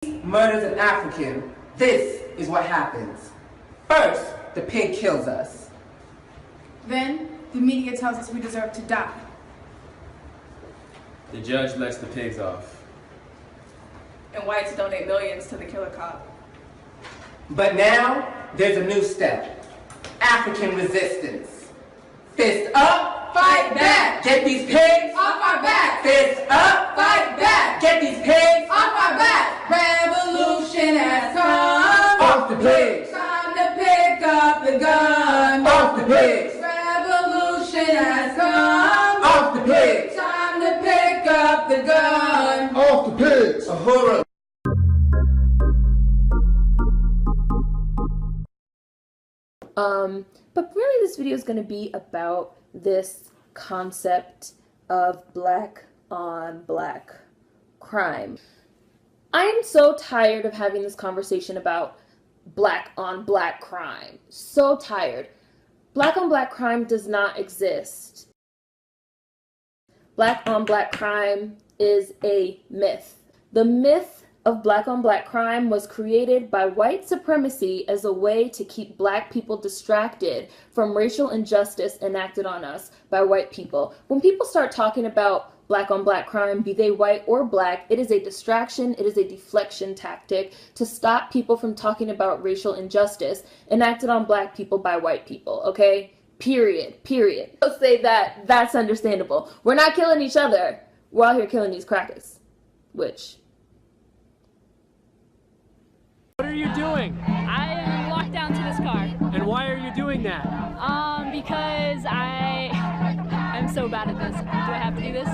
murders an African, this is what happens. First, the pig kills us. Then, the media tells us we deserve to die. The judge lets the pigs off. And whites donate millions to the killer cop. But now, there's a new step. African resistance. Fist up, fight back. Get these pigs off our back. Fist up, fight back. Get these pigs off our back. Revolution has come. Off the pigs. Time to pick up the gun. Off the pigs. Revolution has come. Off the pigs. Time to pick up the gun. Off the pigs. Ahura. But really this video is going to be about this concept of black on black crime. I'm so tired of having this conversation about black on black crime. So tired. Black on black crime does not exist. Black on black crime is a myth. The myth of black on black crime was created by white supremacy as a way to keep black people distracted from racial injustice enacted on us by white people. When people start talking about black on black crime, be they white or black, it is a distraction, it is a deflection tactic to stop people from talking about racial injustice enacted on black people by white people, okay? Period. Let's say that that's understandable. We're not killing each other. We're out here killing these crackers, which... What are you doing? I am locked down to this car. And why are you doing that? Because I'm so bad at this. Do I have to do this?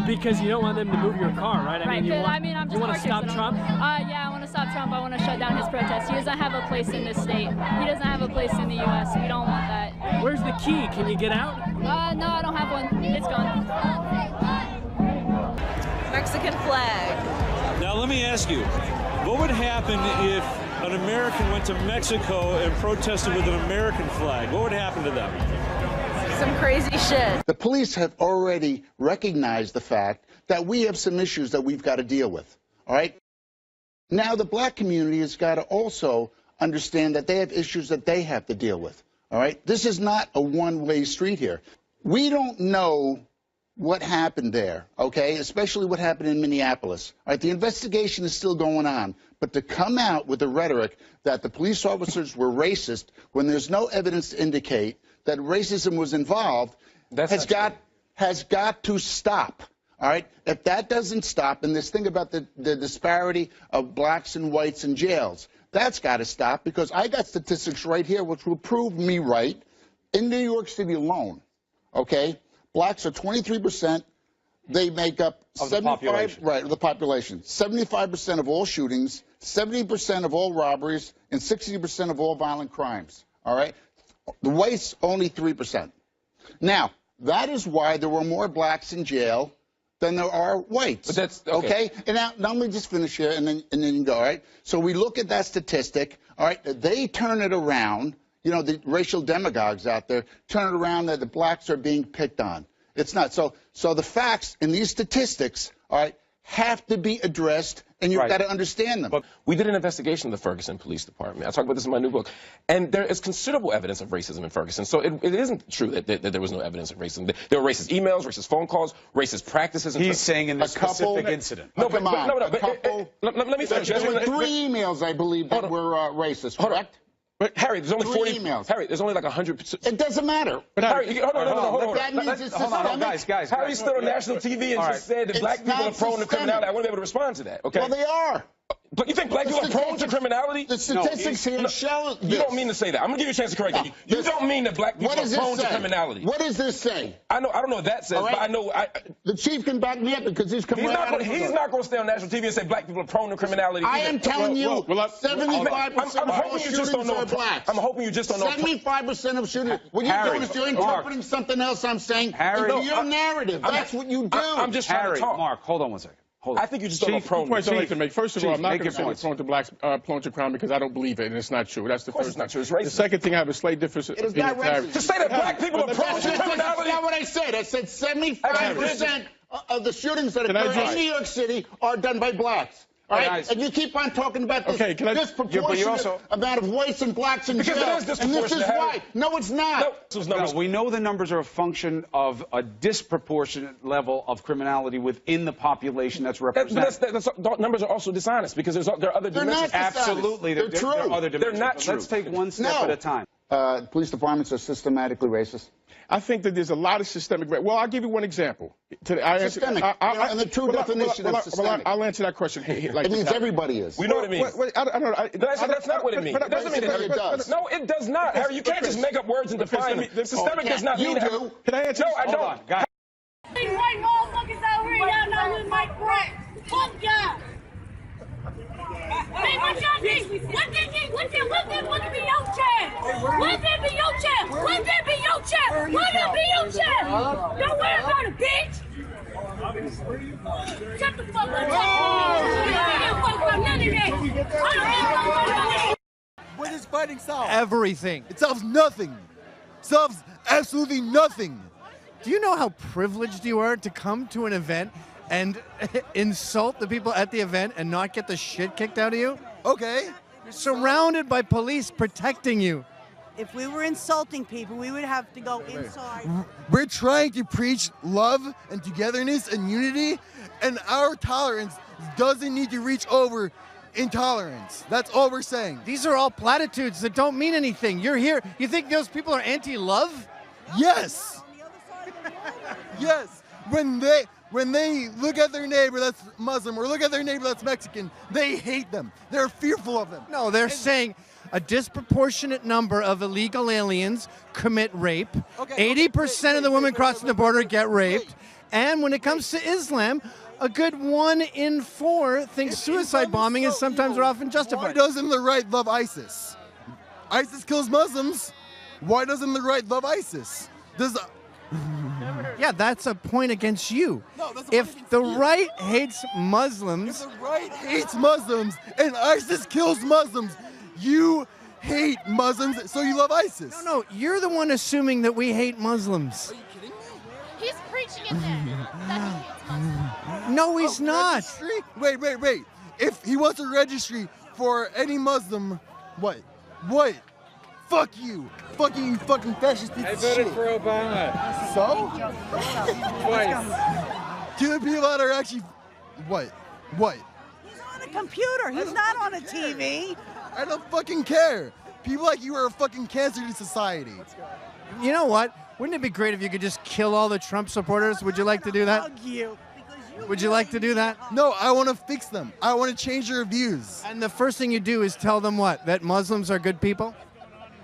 Because you don't want them to move your car, right? I'm just you want to stop Trump? Yeah, I want to stop Trump. I want to shut down his protest. He doesn't have a place in this state. He doesn't have a place in the U.S. We don't want that. Where's the key? Can you get out? No, I don't have one. It's gone. Mexican flag. Now let me ask you, what would happen if an American went to Mexico and protested with an American flag? What would happen to them? Some crazy shit. The police have already recognized the fact that we have some issues that we've got to deal with, all right? Now the black community has got to also understand that they have issues that they have to deal with, all right? This is not a one-way street here. We don't know what happened there, okay, especially what happened in Minneapolis. All right, the investigation is still going on, but to come out with the rhetoric that the police officers were racist when there's no evidence to indicate that racism was involved has got to stop. All right, if that doesn't stop, and this thing about the disparity of blacks and whites in jails, that's got to stop, because I got statistics right here which will prove me right. In New York City alone, okay, blacks are 23%. They make up 75% of the population. 75% of all shootings, 70% of all robberies, and 60% of all violent crimes. All right, the whites only 3%. Now that is why there were more blacks in jail than there are whites. But that's okay. And now let me just finish here, and then you go. All right. So we look at that statistic. All right. They turn it around. You know, the racial demagogues out there turn it around that the blacks are being picked on. It's not. So the facts in these statistics, all right, have to be addressed, and you've got to understand them. But we did an investigation of the Ferguson Police Department. I talk about this in my new book. And there is considerable evidence of racism in Ferguson. So it isn't true that there was no evidence of racism. There were racist emails, racist phone calls, racist practices. He's saying in this specific incident. No, come on. Let me finish. There were 3 emails, I believe, that were racist, correct? But Harry, there's only 40 emails. Harry, there's only like 100. It doesn't matter. But Harry, hold on. That means it's systemic. Guys. Harry stood on national TV and just said that black people are prone to criminality. I want to be able to respond to that. Okay. Well, they are. But you think black people are prone to criminality? The statistics here show this. You don't mean to say that. I'm going to give you a chance to correct that. You don't mean that black people are prone to criminality. What does this say? I don't know what that says, but I know... The chief can back me up because he's coming out. He's not going to stay on national TV and say black people are prone to criminality. I am telling you, 75% of all shootings are blacks. I'm hoping you just don't know. 75% of shootings. What you're doing is you're interpreting something else I'm saying into your narrative. That's what you do. I'm just trying to talk. Mark, hold on one second. I think you just don't know prone. Point I'd like to make. First of all, I'm not going to say we're prone to blacks prone to crime because I don't believe it, and it's not true. That's the first. It's not true. It's racist. The second thing, I have a slight difference. It is not racist. To say that black people are prone to criminality. That's not what I said. I said 75% of the shootings that occur in New York City are done by blacks. All right? And you keep on talking about this disproportionate amount of whites and blacks in jail. And this is why. No, it's not. No, we know the numbers are a function of a disproportionate level of criminality within the population that's represented. Numbers are also dishonest because there are other dimensions. Absolutely. They're true. There are other dimensions. They're not true. Let's take one step at a time. Police departments are systematically racist. I think that there's a lot of systemic. Well, I'll give you one example. Systemic. And the true definition of systemic. I'll answer that question. It means everybody is. We know what it means. That's not what it means. It doesn't mean it does. No, it does not, Harry. You can't just make up words and define it. Systemic does not mean that. You do. Can I answer? No, I don't. These white motherfuckers out here, y'all know who's my friend. Fuck y'all. Hey, what y'all think? What they think? What be your chat? What they be your chat? What they be your chat? What they be your chat? Don't worry about it, bitch. Shut the fuck up. I don't fuck about none of that. I don't give a fuck. What does fighting solve? Everything. It solves nothing. It solves absolutely nothing. Do you know how privileged you are to come to an event and insult the people at the event and not get the shit kicked out of you? Okay. You're surrounded by police protecting you. If we were insulting people, we would have to go inside. We're trying to preach love and togetherness and unity, and our tolerance doesn't need to reach over intolerance. That's all we're saying. These are all platitudes that don't mean anything. You're here. You think those people are anti-love? Yes. Yes. When they look at their neighbor that's Muslim or look at their neighbor that's Mexican, they hate them. They're fearful of them. No, they're saying a disproportionate number of illegal aliens commit rape. 80% of the women crossing the border get raped. And when it comes to Islam, a good 1 in 4 thinks suicide bombing is sometimes or often justified. Why doesn't the right love ISIS? ISIS kills Muslims. Why doesn't the right love ISIS? Yeah, that's a point against you. No, if the right hates Muslims... If the right hates Muslims and ISIS kills Muslims, you hate Muslims, so you love ISIS. No, you're the one assuming that we hate Muslims. Are you kidding me? He's preaching it there. That he hates Muslims. No, he's not. Registry? Wait. If he wants a registry for any Muslim, what? Fuck you. Fuck you fucking fascist piece of shit. I voted for Obama. So? Twice. To the people that are actually... What? He's on a computer. He's not on a TV. I don't fucking care. People like you are a fucking cancer to society. You know what? Wouldn't it be great if you could just kill all the Trump supporters? Would you like to do that? Hug you. Would you like to do that? No, I want to fix them. I want to change their views. And the first thing you do is tell them what? That Muslims are good people?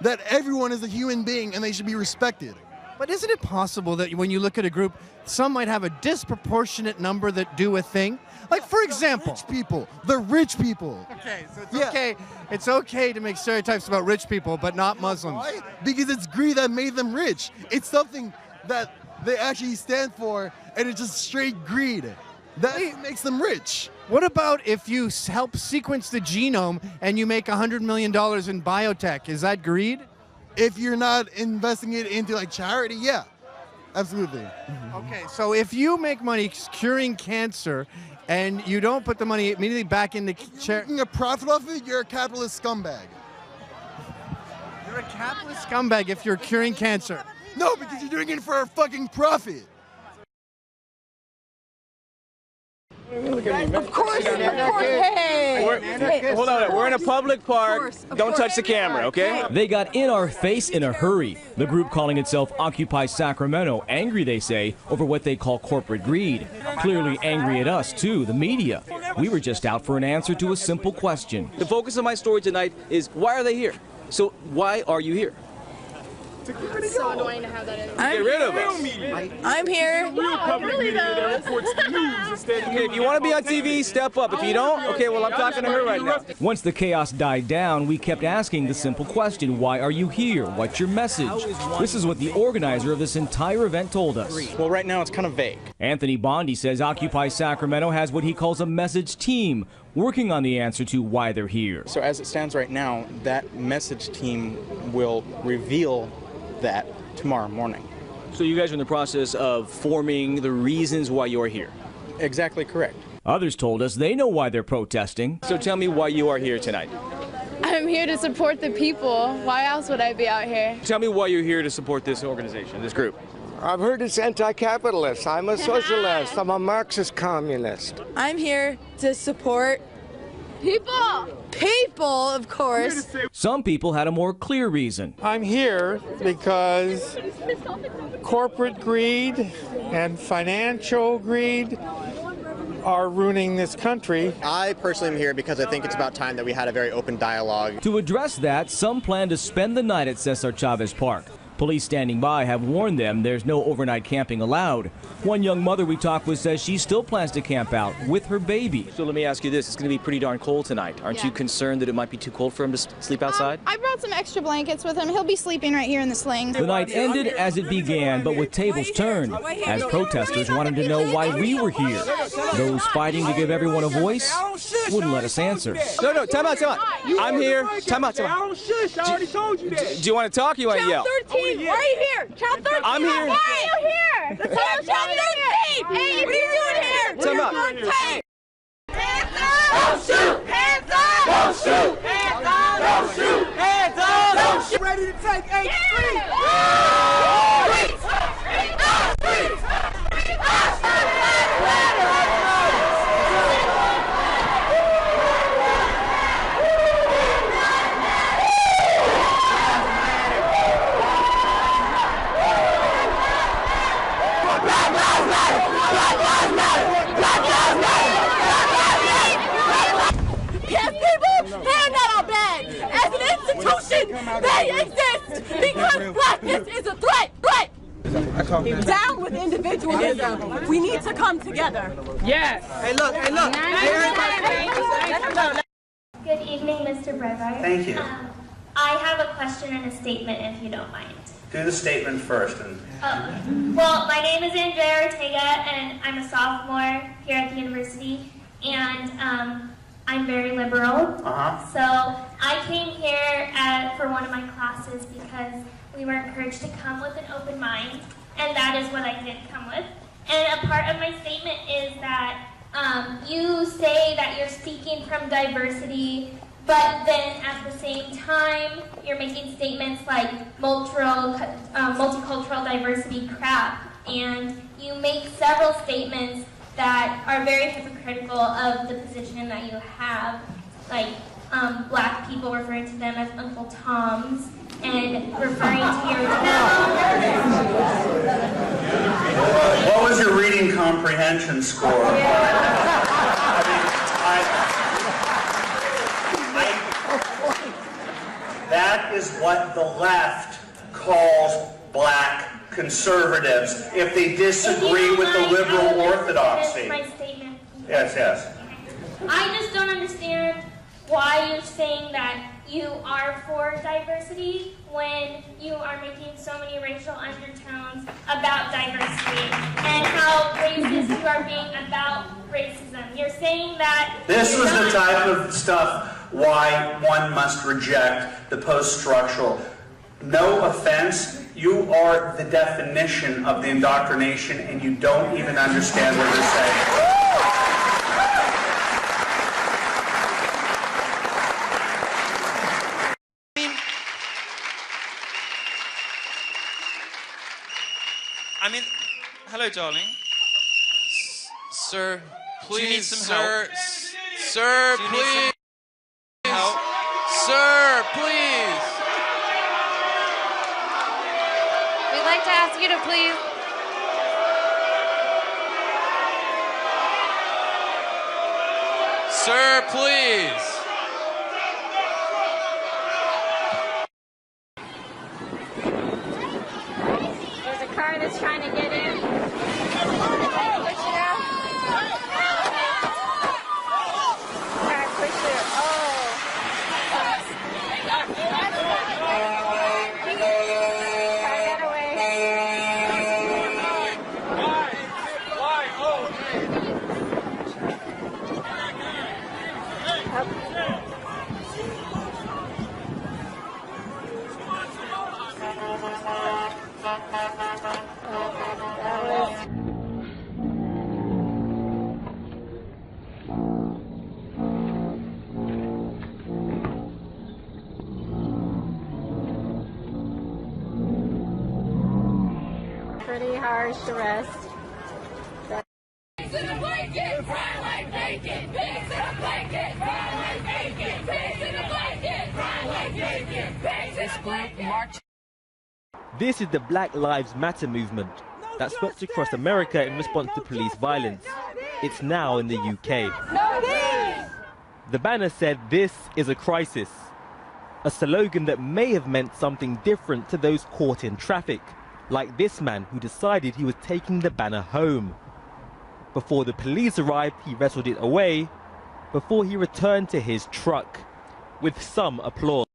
That everyone is a human being and they should be respected. But isn't it possible that when you look at a group, some might have a disproportionate number that do a thing? Like, for example... The rich people. Okay, so it's okay to make stereotypes about rich people, but not Muslims. Why? Because it's greed that made them rich. It's something that they actually stand for, and it's just straight greed. That makes them rich. What about if you help sequence the genome and you make $100 million in biotech? Is that greed? If you're not investing it into like charity, yeah, absolutely. Okay, so if you make money curing cancer and you don't put the money immediately back into charity, making a profit off of it, you're a capitalist scumbag. You're a capitalist scumbag if you're curing cancer. No, because you're doing it for a fucking profit. Of course. Hey. Hold on, we're in a public park. Don't touch the camera, okay? They got in our face in a hurry. The group calling itself Occupy Sacramento, angry, they say, over what they call corporate greed. Clearly angry at us, too, the media. We were just out for an answer to a simple question. The focus of my story tonight is, why are they here? So why are you here? It's so annoying to have that in. Get rid of us. I'm here. Okay, if you want to be on TV, step up. If you don't, okay, well, I'm talking to her right now. Once the chaos died down, we kept asking the simple question, why are you here? What's your message? This is what the organizer of this entire event told us. Well, right now it's kind of vague. Anthony Bondi says Occupy Sacramento has what he calls a message team, working on the answer to why they're here. So as it stands right now, that message team will reveal that tomorrow morning. So you guys are in the process of forming the reasons why you're here? Exactly correct. Others told us they know why they're protesting. So tell me why you are here tonight. I'm here to support the people. Why else would I be out here? Tell me why you're here to support this organization, this group. I've heard it's anti-capitalist. I'm a socialist. I'm a Marxist communist. I'm here to support people. People, of course. Some people had a more clear reason. I'm here because corporate greed and financial greed are ruining this country. I personally am here because I think it's about time that we had a very open dialogue. To address that, some plan to spend the night at Cesar Chavez Park. Police standing by have warned them there's no overnight camping allowed. One young mother we talked with says she still plans to camp out with her baby. So let me ask you this, it's going to be pretty darn cold tonight. Aren't you concerned that it might be too cold for him to sleep outside? I brought some extra blankets with him. He'll be sleeping right here in the sling. The night ended as it began, but with tables turned, as protesters wanted to know why we were here. Those fighting to give everyone a voice wouldn't let us answer. No, time out. I'm here. Time out. I don't shush. I already told you that. Do you want to talk or you want to yell? Child 13, why are you here? Child 13, I'm here. Why are you here? The child 13. Hey, what are you doing here? Time out. Hands up! Don't shoot! Hands up! Don't shoot! Hands up! Don't shoot! Hands up! Don't shoot! Ready to take H3! They exist because blackness is a threat. Down with individualism. We need to come together. Yes. Hey, look. Good evening, Mr. Brevard. Thank you. I have a question and a statement, if you don't mind. Do the statement first. Well, my name is Andrea Ortega, and I'm a sophomore here at the university, and I'm very liberal. So I came here for one of my classes because we were encouraged to come with an open mind, and that is what I did come with. And a part of my statement is that you say that you're speaking from diversity, but then at the same time, you're making statements like multicultural diversity crap, and you make several statements that are very hypocritical of the position that you have, like black people referring to them as Uncle Toms, and referring to your What was your reading comprehension score? That is what the left calls black conservatives if they disagree with the liberal orthodoxy. My statement. Yes. I just don't understand why you're saying that you are for diversity when you are making so many racial undertones about diversity and how racist you are being about racism. You're saying that This was the type of stuff why one must reject the post-structural. No offense, you are the definition of the indoctrination and you don't even understand what you're saying. Hello, darling. Sir, please, do you need some help? Sir, please. Help? Sir, please. We'd like to ask you to please. Sir, please. There's a car that's trying to get in. pretty harsh arrest. This is the Black Lives Matter movement that swept across America in response to police violence. It's now in the UK. The banner said, "This is a crisis," a slogan that may have meant something different to those caught in traffic, like this man who decided he was taking the banner home. Before the police arrived, he wrestled it away before he returned to his truck, with some applause.